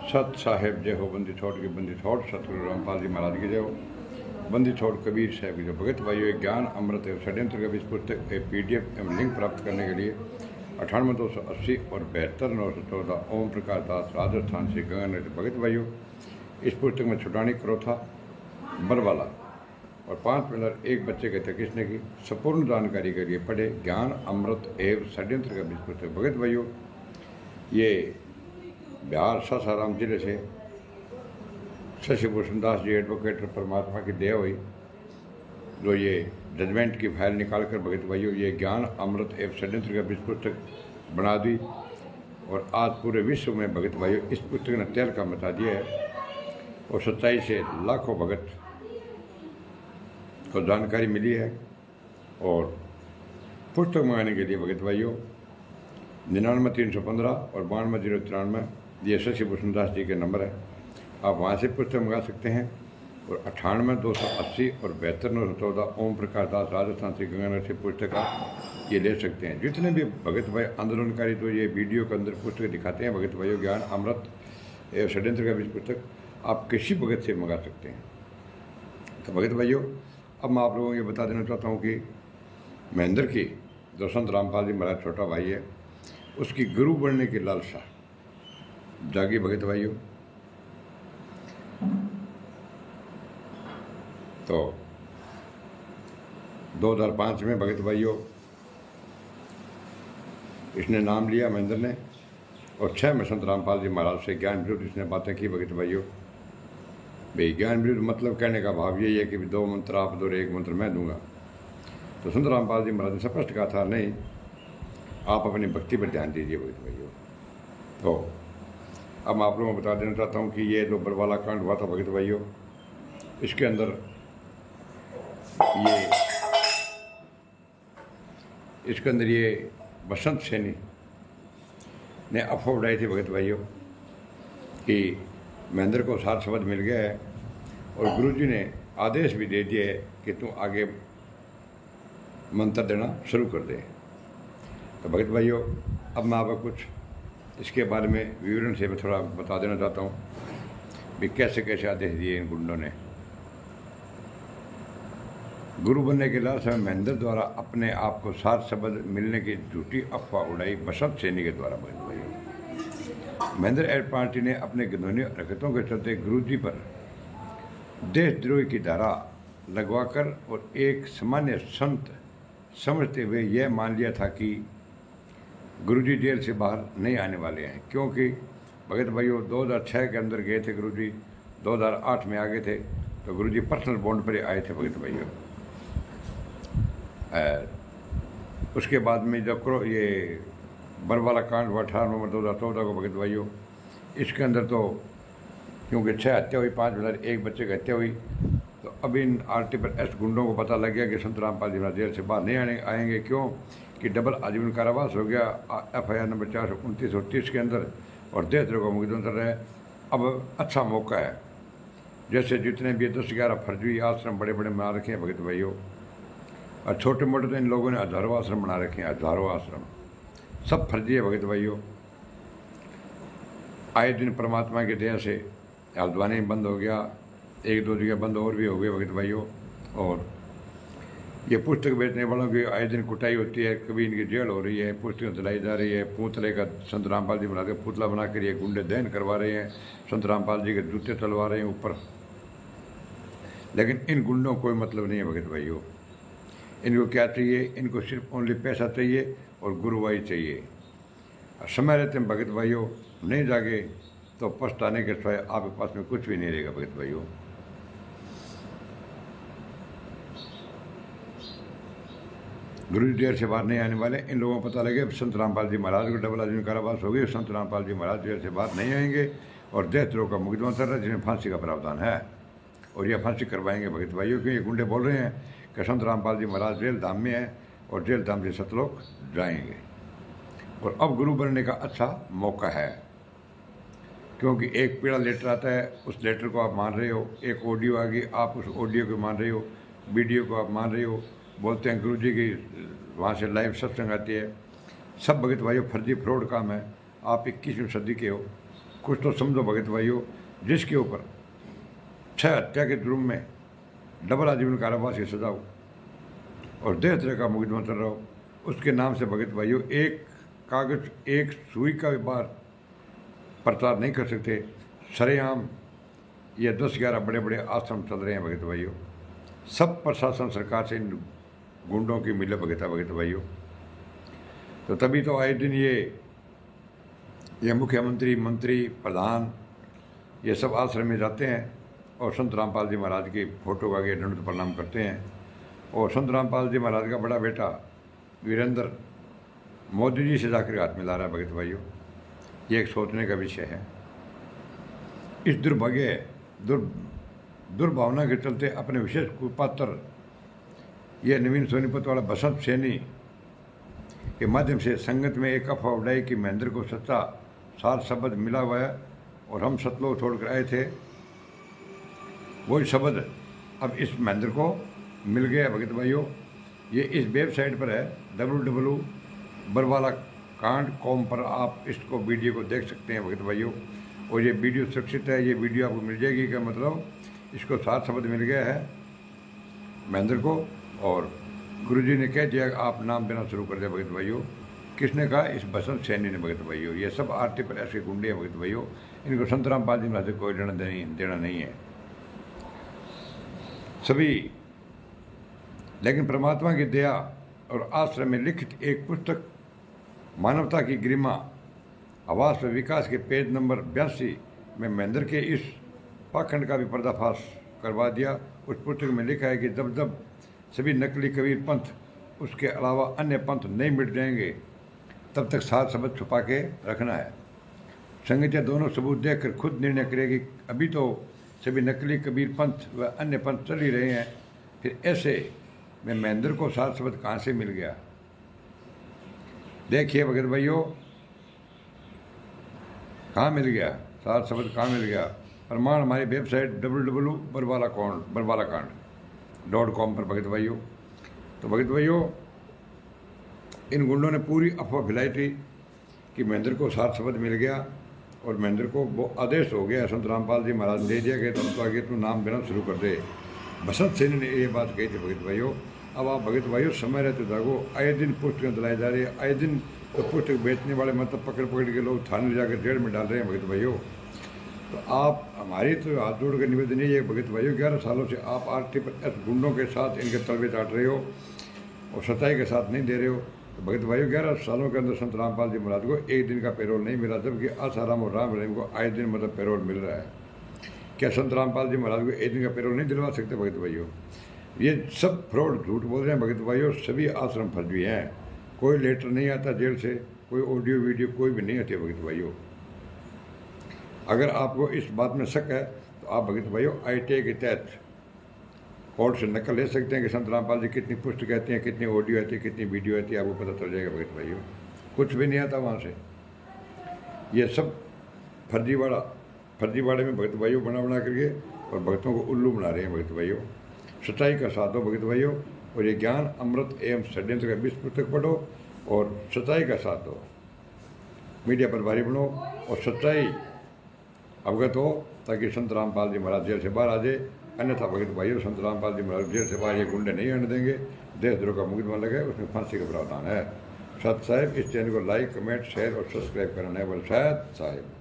सत साहेब जय हो, बंदी छोड़ की बंदी छोड़, सतगुरु रामपाल जी महाराज की जय हो, बंदी छोड़ कबीर साहब की जय। भगत भाइयों, एक ज्ञान अमृत एवं षड्यंत्र का इस पुस्तक एक PDF एवं लिंक प्राप्त करने के लिए 98 280 और 72 914 ओम प्रकाश दास, राजस्थान से गंगानगर। भगत भाइयों, इस पुस्तक में छुटानी क्रोथा बरवाला और 5 पिलर एक बच्चे के थे किसने की संपूर्ण जानकारी के लिए पढ़े ज्ञान अमृत एवं षड्यंत्र का इस पुस्तक। भगत भाइयों, ये बिहार सासाराम जिले से शशिभूषण दास जी एडवोकेट परमात्मा की दया हुई, जो ये जजमेंट की फाइल निकाल कर भगत भाइयों ये ज्ञान अमृत एवं षड्यंत्र का इस पुस्तक बना दी। और आज पूरे विश्व में भगत भाइयों इस पुस्तक ने तहलका मचा दिया है और सच्चाई से लाखों भगत को जानकारी मिली है। और पुस्तक मंगाने के लिए भगत भाइयों 99 315 और 92 093 ये शशिभूषण दास जी के नंबर है, आप वहाँ से पुस्तक मंगा सकते हैं। और 98 280 और 72 914 ओम प्रकाश दास, राजस्थान से गंगानगर से पुस्तक आप ये ले सकते हैं। जितने भी भगत भाई आंदोलनकारी तो ये वीडियो के अंदर पुस्तक दिखाते हैं भगत भाइयों ज्ञान अमृत एवं षड्यंत्र का भी पुस्तक आप किसी भगत से मंगा सकते हैं। तो भगत भाइयों, अब मैं आप लोगों को ये बता देना चाहता हूँ कि महेंद्र की जो संत रामपाल जी महाराज छोटा भाई है, उसकी गुरु बनने की लालसा जागी भगत भाइयों। तो 2005 में भगत भाइयों इसने नाम लिया महेंद्र ने, और 6 में संत रामपाल जी महाराज से ज्ञान विरुद्ध इसने बातें की भगत भाइयों। भाई ज्ञान विरुद्ध मतलब कहने का भाव यही है कि 2 मंत्र आप दो, 1 मंत्र मैं दूंगा। तो संत रामपाल जी महाराज ने स्पष्ट कहा था, नहीं, आप अपनी भक्ति पर ध्यान दीजिए भगत भाइयों। तो अब मैं आप लोगों को बता देना चाहता हूँ कि ये जो बरवाला कांड हुआ था भगत भाइयों, इसके अंदर ये बसंत सैनी ने अफवाह उड़ाई थी भगत भाइयों कि महेंद्र को सार शब्द मिल गया है और गुरुजी ने आदेश भी दे दिया है कि तू आगे मंत्र देना शुरू कर दे। तो भगत भाइयों, अब मैं आपको कुछ इसके बारे में विवरण से मैं थोड़ा बता देना चाहता हूँ भी कैसे कैसे आदेश दिए इन गुंडों ने। गुरु बनने के लालच में महेंद्र द्वारा अपने आप को सात शब्द मिलने की झूठी अफवाह उड़ाई बसंत सैनी के द्वारा बन गई। महेंद्र एड पार्टी ने अपने घिनौनी हरकतों के चलते गुरुजी पर देशद्रोही की धारा लगवाकर और एक सामान्य संत समझते हुए यह मान लिया था कि गुरुजी जेल से बाहर नहीं आने वाले हैं, क्योंकि भगत भाइयों 2006 के अंदर गए थे गुरुजी, 2008 में आ गए थे। तो गुरुजी पर्सनल बॉन्ड पर आए थे भगत भाइयों। उसके बाद में जब ये बरवाला कांड हुआ 18 नवंबर 2014 को भगत भाइयों, इसके अंदर तो क्योंकि 6 हत्या हुई, 5 मिलर 1 बच्चे की हत्या हुई, तो अब इन RTPS गुंडों को पता लग गया कि संत रामपाल जी जेल से बाहर नहीं आएंगे, क्यों कि डबल आजीवन कारावास हो गया FIR नंबर 429 और 30 के अंदर, और देशद्रोह का मुकदमा चल रहा है। अब अच्छा मौका है, जैसे जितने भी 10-11 फर्जी आश्रम बड़े बड़े बना रखे हैं भगत भाइयों, और छोटे मोटे तो इन लोगों ने हजारों आश्रम बना रखे हैं, हजारों आश्रम सब फर्जी है भगत भाइयों। आए दिन परमात्मा की दया से हल्द्वानी बंद हो गया, 1-2 जगह बंद और भी हो गए भगत भाइयों। और ये पुस्तक बेचने वालों की आए दिन कुटाई होती है, कभी इनकी जेल हो रही है, पुस्तकें जलाई जा रही है, पुतले का संत रामपाल जी बना के पुतला बना कर ये गुंडे दहन करवा रहे हैं, संत रामपाल जी के जूते चलवा रहे हैं ऊपर। लेकिन इन गुंडों को कोई मतलब नहीं है भगत भाइयों। इनको क्या चाहिए? इनको सिर्फ ओनली पैसा चाहिए और गुरुवाई चाहिए। समय रहते हैं भगत भाइयों, नहीं जागे तो पछताने के सिवाय आपके पास में कुछ भी नहीं रहेगा भगत भाइयों। गुरु जेल से बाहर नहीं आने वाले। इन लोगों को पता लगे संत रामपाल जी महाराज को डबल आजीवन कारावास हो गई, संत रामपाल जी महाराज जेल से बाहर नहीं आएंगे और देशद्रोह का मुकदमा चल रहा है जिसमें फांसी का प्रावधान है, और यह फांसी करवाएंगे भगत भाइयों। क्योंकि ये गुंडे बोल रहे हैं कि संत रामपाल जी महाराज जेल धाम में है और जेल धाम से सतलोक जाएंगे। और अब गुरु बनने का अच्छा मौका है, क्योंकि एक पीड़ा लेटर आता है, उस लेटर को आप मान रहे हो, एक ऑडियो आ गई, आप उस ऑडियो को मान रहे हो, वीडियो को आप मान रहे हो, बोलते हैं गुरुजी की वहाँ से लाइव सत्संग आती है। सब भगत भाइयों फर्जी फ्रॉड काम है। आप 21वीं सदी के हो, कुछ तो समझो भगत भाइयों, जिसके ऊपर 6 हत्या के जुर्म में डबल आजीवन कारावास की सजा हो और 1.5 तरह का मुकदमा चल रहा हो, उसके नाम से भगत भाइयों एक कागज एक सुई का भी बार प्रचार नहीं कर सकते। सरेआम ये 10-11 बड़े बड़े आश्रम चल रहे हैं भगत भाइयों। सब प्रशासन सरकार से इन गुंडों की मिले भगत है भगत भाइयों। तो तभी तो आए दिन ये मुख्यमंत्री, मंत्री, प्रधान ये सब आश्रम में जाते हैं और संत रामपाल जी महाराज की फोटो का आगे दंड प्रणाम करते हैं। और संत रामपाल जी महाराज का बड़ा बेटा वीरेंद्र मोदी जी से जाकर हाथ मिला रहा है भगत भाइयों। ये एक सोचने का विषय है। इस दुर्भावना के चलते अपने विशेष कुपात्र ये नवीन सोनीपत वाला बसंत सैनी के माध्यम से संगत में एक अफवाह उड़ाई कि महेंद्र को सच्चा सार शब्द मिला हुआ है और हम सतलोक छोड़कर आए थे। वही शब्द अब इस महेंद्र को मिल गया भगत भाइयों। ये इस वेबसाइट पर है www.बरवालाकांड.com पर आप इसको वीडियो को देख सकते हैं भगत भाइयों। और ये वीडियो सुरक्षित है, ये वीडियो आपको मिल जाएगी का मतलब इसको सार शब्द मिल गया है महेंद्र को और गुरुजी ने कह दिया आप नाम देना शुरू कर दिया भगत भाइयों। किसने कहा? इस बसंत सैनी ने भगत भाइयों। ये सब आरती पर ऐसे गुंडे हैं भगत भाइयों, इनको संत रामपाल जी महाराज से कोई लेना देना नहीं है सभी। लेकिन परमात्मा की दया और आश्रम में लिखित एक पुस्तक मानवता की गरिमा आवास व विकास के पेज नंबर 82 में महेंद्र के इस पाखंड का भी पर्दाफाश करवा दिया। उस पुस्तक में लिखा है कि जब जब सभी नकली कबीर पंथ उसके अलावा अन्य पंथ नहीं मिट जाएंगे तब तक सात शब्द छुपा के रखना है। संगत दोनों सबूत देखकर खुद निर्णय करेगी। अभी तो सभी नकली कबीर पंथ व अन्य पंथ चल ही रहे हैं, फिर ऐसे में महेंद्र को सात शब्द कहाँ से मिल गया? देखिए भगत भाइयों, कहाँ मिल गया सात शब्द, कहाँ मिल गया? प्रमाण हमारी वेबसाइट www.बरवालाकांड.com पर भगत भाइयों। तो भगत भाइयों, इन गुंडों ने पूरी अफवाह फैलाई थी कि महेंद्र को सात शब्द मिल गया और महेंद्र को वो आदेश हो गया, संत रामपाल जी महाराज ने दे दिया कि तुम तो आगे तू नाम देना शुरू कर दे। बसंत सैनी ने ये बात कही थी भगत भाइयों। अब आप भगत भाइयों समय रहते जागो, आए दिन पुस्तकें दिलाई जा रही है, आए दिन तो पुस्तक बेचने वाले मतलब पकड़ के लोग थाने ले जाकर जेल में डाल रहे हैं भगत भाइयों। तो आप हमारी तो हाथ जोड़ कर निवेदन है भगत भाइयों, 11 सालों से आप आरती पर गुंडों के साथ इनके तलबे चाट रहे हो और सच्चाई के साथ नहीं दे रहे हो। तो भगत भाइयों, 11 सालों के अंदर संत रामपाल जी महाराज को एक दिन का पेरोल नहीं मिला, जबकि आसाराम और राम रहीम को आए दिन मतलब पेरोल मिल रहा है। क्या संत रामपाल जी महाराज को एक दिन का पेरोल नहीं दिलवा सकते भगत भाइयों? ये सब फ्रॉड झूठ बोल रहे हैं भगत भाइयों। सभी आश्रम फर्जी हैं, कोई लेटर नहीं आता जेल से, कोई ऑडियो वीडियो कोई भी नहीं आती है भगत भाइयों। अगर आपको इस बात में शक है तो आप भगत भाइयों ITA के तहत कोर्ट से नकल ले सकते हैं कि संत रामपाल जी कितनी पुस्तक कहते हैं, कितनी ऑडियो आती है, कितनी वीडियो आती है, आपको पता चल जाएगा भगत भाइयों। कुछ भी नहीं आता वहाँ से। ये सब फर्जीवाड़े में भगत भाइयों बना करके और भक्तों को उल्लू बना रहे हैं भगत भाइयों। सच्चाई का साथ दो भगत भाइयों, और ये ज्ञान अमृत एवं षड्यंत्र का 20 पुस्तक पढ़ो और सच्चाई का साथ दो। मीडिया पर भारी बनो और सच्चाई अवगत हो ताकि संत रामपाल जी महाराज जेल से बाहर आ जाए। अन्यथा भगत भाइयों, संत रामपाल जी महाराज जेल से बाहर ये गुंडे नहीं आने देंगे। देशद्रोह का मुकदमा लगे, उसमें फांसी का प्रावधान है। सत साहिब, इस चैनल को लाइक, कमेंट, शेयर और सब्सक्राइब करना है। बोल सत साहिब।